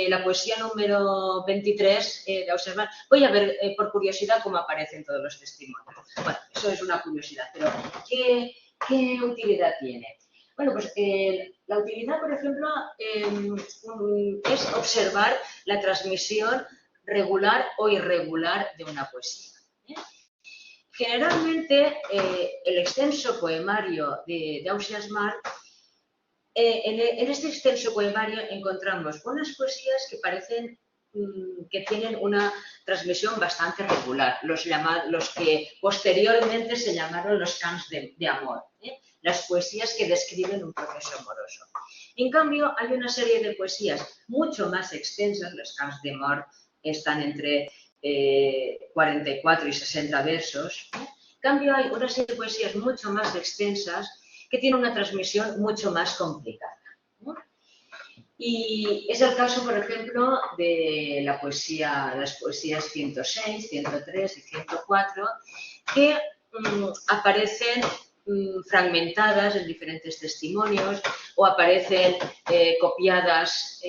la poesía número 23 de Auxerre, voy a ver por curiosidad cómo aparecen todos los testimonios. Bueno, eso es una curiosidad, pero ¿qué utilidad tiene? Bueno, pues la utilidad, por ejemplo, es observar la transmisión regular o irregular de una poesía. Generalmente, el extenso poemario de Auxerre, en este extenso poemario encontramos unas poesías que parecen que tienen una transmisión bastante regular, los que posteriormente se llamaron los cants de amor, las poesías que describen un proceso amoroso. En cambio, hay una serie de poesías mucho más extensas, los cants de amor están entre 44 y 60 versos. En cambio, hay una serie de poesías mucho más extensas que tienen una transmisión mucho más complicada. Y es el caso, por ejemplo, de las poesías 106, 103 y 104, que aparecen fragmentadas en diferentes testimonios o aparecen copiadas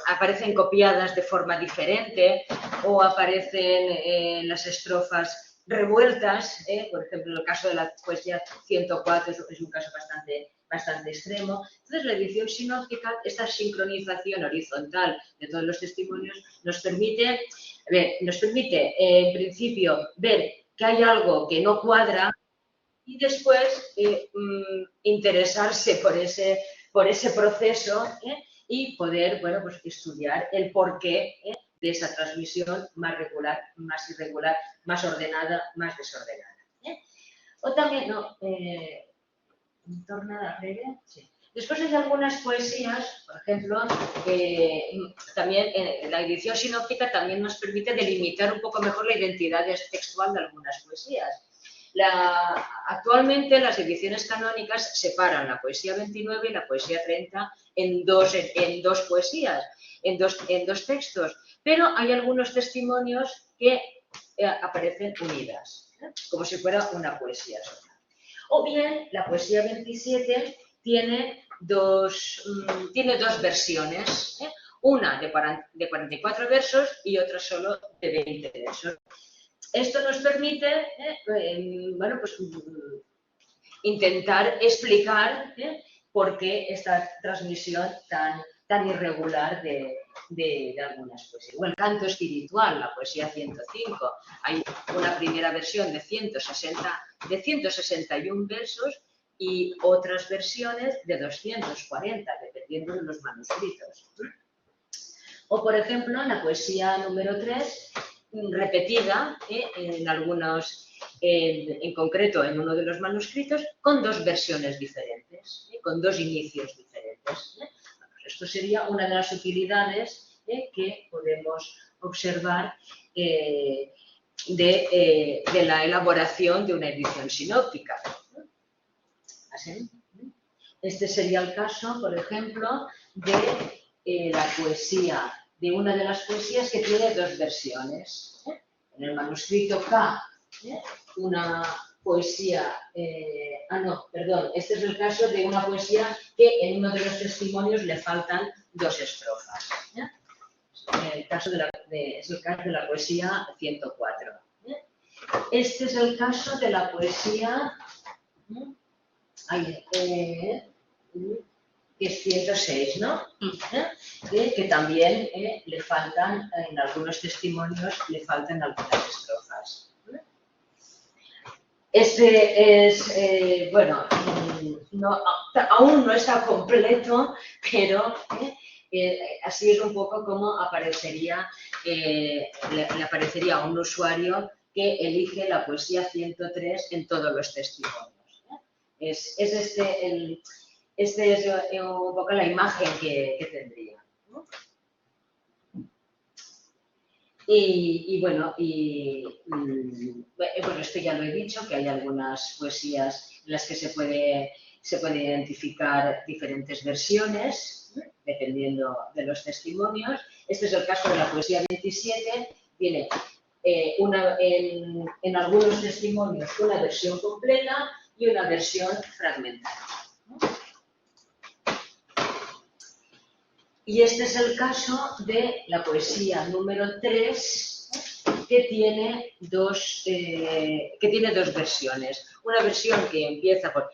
aparecen copiadas de forma diferente o aparecen en las estrofas revueltas, por ejemplo, en el caso de la poesía 104 es un caso bastante extremo. Entonces, la edición sinóptica, esta sincronización horizontal de todos los testimonios, nos permite, en principio, ver que hay algo que no cuadra y después interesarse por ese proceso y poder, bueno, pues estudiar el porqué de esa transmisión más regular, más irregular, más ordenada, más desordenada. O también, tornada breve, sí. Después hay algunas poesías, por ejemplo, también la edición sinóptica también nos permite delimitar un poco mejor la identidad textual de algunas poesías. Actualmente las ediciones canónicas separan la poesía 29 y la poesía 30 en dos poesías, en dos textos, pero hay algunos testimonios que aparecen unidas, como si fuera una poesía sola. O bien la poesía 27 tiene dos versiones, una de 44 versos y otra solo de 20 versos. Esto nos permite, bueno, pues, intentar explicar por qué esta transmisión tan irregular de algunas poesías. O el canto espiritual, la poesía 105. Hay una primera versión de 161 versos y otras versiones de 240, dependiendo de los manuscritos. O, por ejemplo, la poesía número 3, repetida en concreto en uno de los manuscritos, con dos versiones diferentes, con dos inicios diferentes. Esto sería una de las utilidades que podemos observar de la elaboración de una edición sinóptica. ¿Así? Este sería el caso, por ejemplo, de la poesía, de una de las poesías que tiene dos versiones. En el manuscrito K, una poesía, este es el caso de una poesía que en uno de los testimonios le faltan dos estrofas. El caso es el caso de la poesía 104. Este es el caso de la poesía que es 106, ¿no? Que también le faltan, en algunos testimonios, le faltan algunas estrofas. Este es, bueno, aún no está completo, pero así es un poco como aparecería, le aparecería a un usuario que elige la poesía 103 en todos los testimonios. Este es un poco la imagen que tendría, ¿no? Bueno, esto ya lo he dicho, que hay algunas poesías en las que se puede identificar diferentes versiones, dependiendo de los testimonios. Este es el caso de la poesía 27, tiene en algunos testimonios una versión completa y una versión fragmentada. Y este es el caso de la poesía número 3, que tiene dos versiones. Una versión que empieza por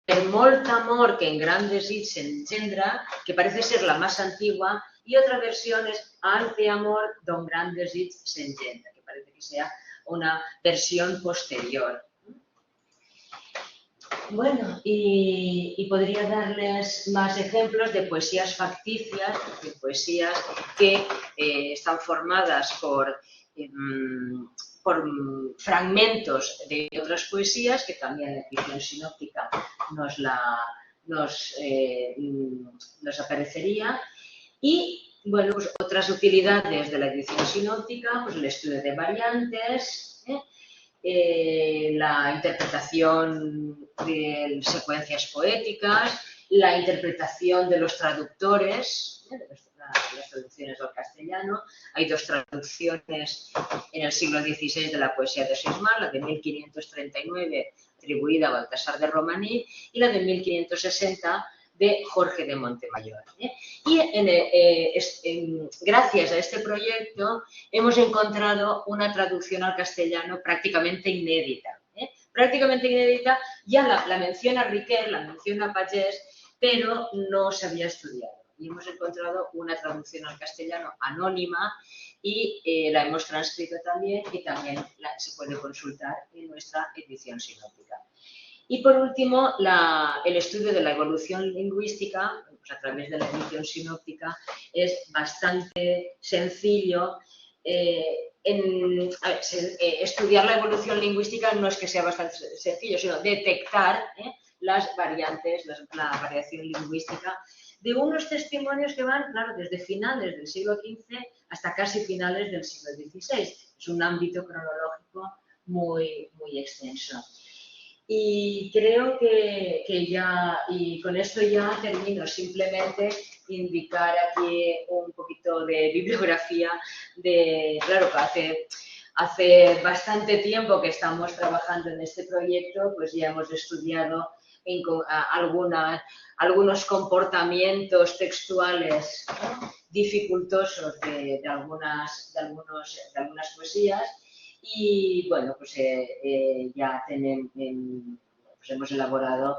per molt amor que en grandes dits s'engendra, que parece ser la más antigua, y otra versión es ante amor don grandes dits s'engendra, que parece que sea una versión posterior. Bueno, y podría darles más ejemplos de poesías facticias, de poesías que están formadas por fragmentos de otras poesías, que también la edición sinóptica nos aparecería. Y, bueno, pues otras utilidades de la edición sinóptica, pues el estudio de variantes, la interpretación de secuencias poéticas, la interpretación de los traductores, las traducciones al castellano. Hay dos traducciones en el siglo XVI de la poesía de Sismar, la de 1539 atribuida a Baltasar de Romaní y la de 1560 de Jorge de Montemayor. Y gracias a este proyecto hemos encontrado una traducción al castellano prácticamente inédita. Prácticamente inédita, ya la menciona Riquer, la menciona Pagès, pero no se había estudiado. Y hemos encontrado una traducción al castellano anónima y la hemos transcrito también y también se puede consultar en nuestra edición sinóptica. Y por último, el estudio de la evolución lingüística, pues a través de la edición sinóptica, es bastante sencillo. Estudiar la evolución lingüística no es que sea bastante sencillo, sino detectar las variantes, la variación lingüística de unos testimonios que van, claro, desde finales del siglo XV hasta casi finales del siglo XVI. Es un ámbito cronológico muy, muy extenso. Y creo que ya, y con esto ya termino, simplemente indicar aquí un poquito de bibliografía claro, que hace bastante tiempo que estamos trabajando en este proyecto, pues ya hemos estudiado algunos comportamientos textuales dificultosos de algunas poesías. Y bueno, pues ya hemos elaborado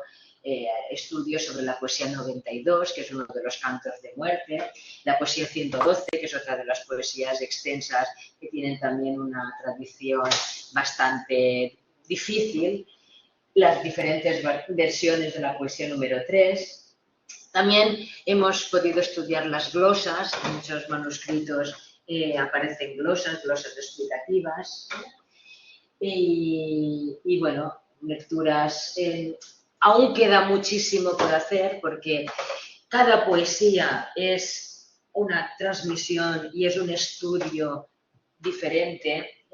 estudios sobre la poesía 92, que es uno de los cantos de muerte, la poesía 112, que es otra de las poesías extensas que tienen también una tradición bastante difícil, las diferentes versiones de la poesía número 3. También hemos podido estudiar las glosas, en muchos manuscritos aparecen glosas explicativas y bueno, lecturas. Aún queda muchísimo por hacer porque cada poesía es una transmisión y es un estudio diferente,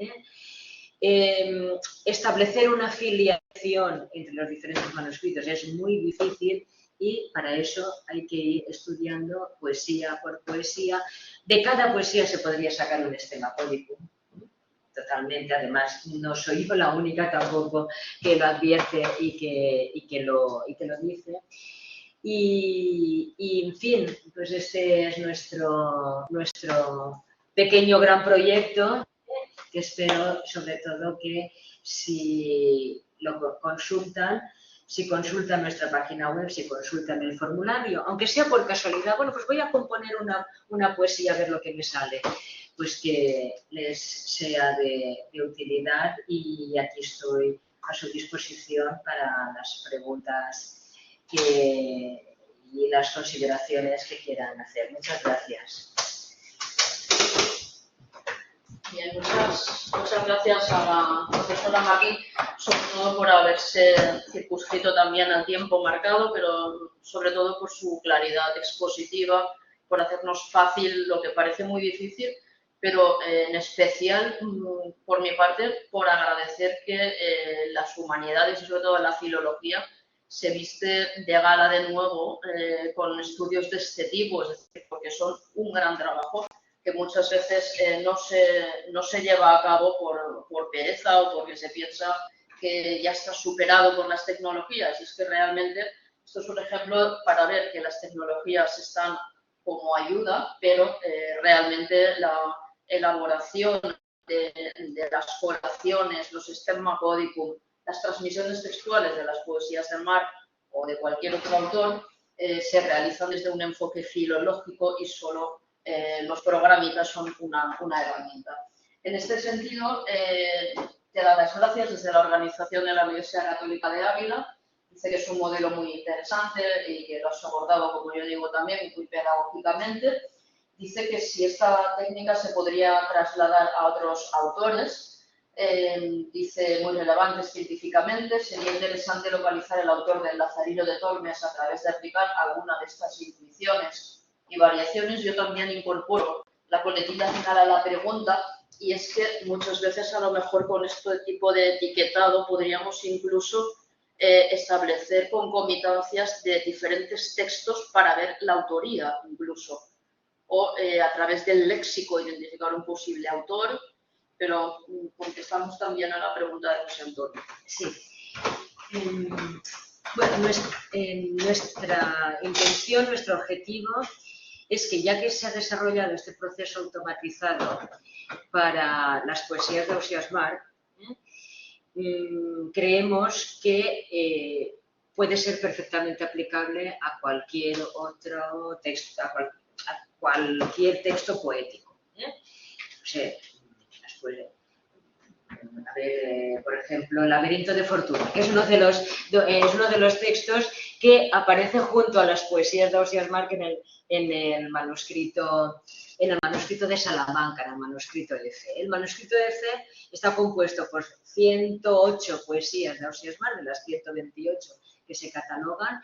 establecer una filiación entre los diferentes manuscritos es muy difícil y para eso hay que ir estudiando poesía por poesía. De cada poesía se podría sacar un Stemma Podicum, totalmente. Además, no soy yo la única tampoco que lo advierte y que lo dice. Y en fin, pues este es nuestro pequeño gran proyecto, que espero sobre todo que si lo consultan, si consultan nuestra página web, si consultan el formulario, aunque sea por casualidad, bueno, pues voy a componer una poesía a ver lo que me sale, pues que les sea de utilidad y aquí estoy a su disposición para las preguntas y las consideraciones que quieran hacer. Muchas gracias. Bien, muchas gracias a la profesora Martín, sobre todo por haberse circunscrito también al tiempo marcado, pero sobre todo por su claridad expositiva, por hacernos fácil lo que parece muy difícil, pero en especial, por mi parte, por agradecer que las humanidades y sobre todo la filología se viste de gala de nuevo con estudios de este tipo, es decir, porque son un gran trabajo que muchas veces no se lleva a cabo por pereza o porque se piensa que ya está superado con las tecnologías. Y es que realmente esto es un ejemplo para ver que las tecnologías están como ayuda, pero realmente la elaboración de las oraciones, los Stemma Podicum, las transmisiones textuales de las poesías de Marc o de cualquier otro autor se realizan desde un enfoque filológico y solo los programitas son una herramienta. En este sentido, te da las gracias desde la organización de la Universidad Católica de Ávila. Dice que es un modelo muy interesante y que lo has abordado, como yo digo, también muy pedagógicamente. Dice que si esta técnica se podría trasladar a otros autores, dice muy relevantes científicamente, sería interesante localizar el autor del Lazarillo de Tormes a través de aplicar alguna de estas intuiciones y variaciones. Yo también incorporo la coletilla final a la pregunta y es que muchas veces a lo mejor con este tipo de etiquetado podríamos incluso establecer concomitancias de diferentes textos para ver la autoría incluso o a través del léxico identificar un posible autor, pero contestamos también a la pregunta de José Antonio. Sí. Bueno, nuestra intención, nuestro objetivo es que ya que se ha desarrollado este proceso automatizado para las poesías de Ausiàs Marc, creemos que puede ser perfectamente aplicable a cualquier otro texto, a cualquier texto poético. O sea, a ver, por ejemplo, El laberinto de Fortuna, que es uno de los textos que aparece junto a las poesías de Ausiàs Marc en el manuscrito de Salamanca, en el manuscrito F. El manuscrito F está compuesto por 108 poesías de Ausiàs Marc, de las 128 que se catalogan,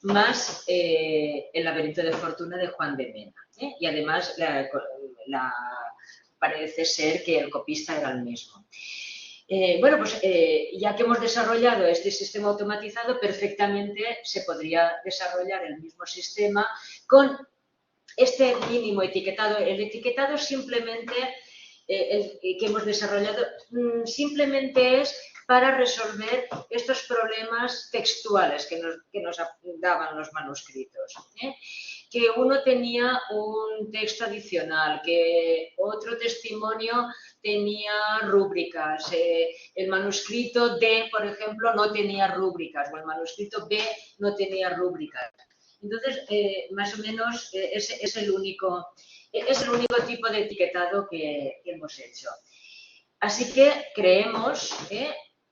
más El laberinto de Fortuna de Juan de Mena. Y además parece ser que el copista era el mismo. Bueno, pues ya que hemos desarrollado este sistema automatizado, perfectamente se podría desarrollar el mismo sistema con este mínimo etiquetado. El etiquetado simplemente, que hemos desarrollado, simplemente es para resolver estos problemas textuales que nos daban los manuscritos. Que uno tenía un texto adicional, que otro testimonio tenía rúbricas, el manuscrito D, por ejemplo, no tenía rúbricas, o el manuscrito B no tenía rúbricas. Entonces, más o menos, es el único tipo de etiquetado que hemos hecho. Así que creemos,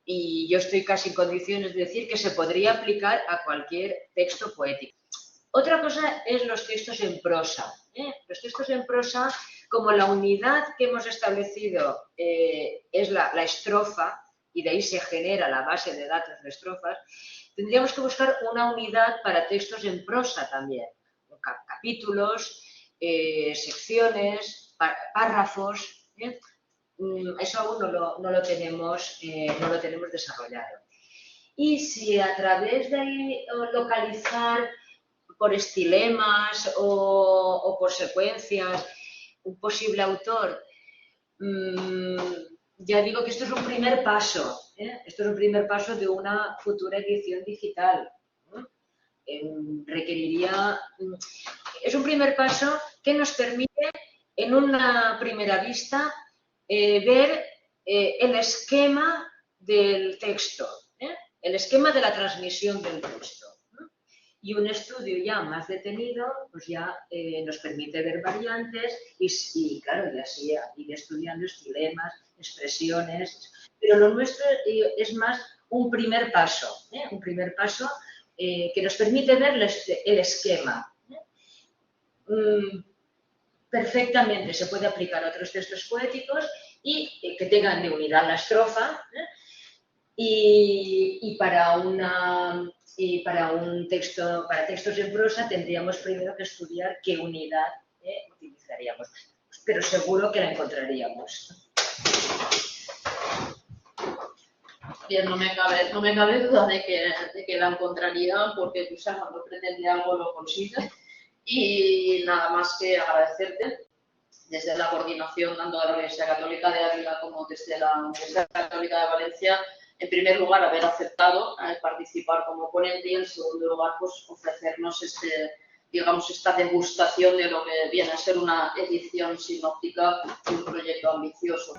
y yo estoy casi en condiciones de decir, que se podría aplicar a cualquier texto poético. Otra cosa es los textos en prosa. Los textos en prosa, como la unidad que hemos establecido es la estrofa, y de ahí se genera la base de datos de estrofas, tendríamos que buscar una unidad para textos en prosa también. Capítulos, secciones, párrafos. Eso aún no lo tenemos desarrollado. Y si a través de ahí localizar por estilemas o por secuencias un posible autor, ya digo que esto es un primer paso, esto es un primer paso de una futura edición digital. Es un primer paso que nos permite en una primera vista ver el esquema del texto, el esquema de la transmisión del texto. Y un estudio ya más detenido pues ya nos permite ver variantes y claro, y así ir estudiando estilemas, expresiones. Pero lo nuestro es más un primer paso que nos permite ver el esquema. Perfectamente se puede aplicar a otros textos poéticos y que tengan de unidad la estrofa, y para textos en prosa tendríamos primero que estudiar qué unidad utilizaríamos, pero seguro que la encontraríamos. Bien, no me cabe duda de que la encontraría, porque tú sabes, cuando pretende algo lo consigue. Y nada más que agradecerte desde la coordinación tanto de la Universidad Católica de Ávila como desde la Universidad Católica de Valencia, en primer lugar, haber aceptado participar como ponente y, en segundo lugar, pues ofrecernos esta degustación de lo que viene a ser una edición sinóptica de un proyecto ambicioso.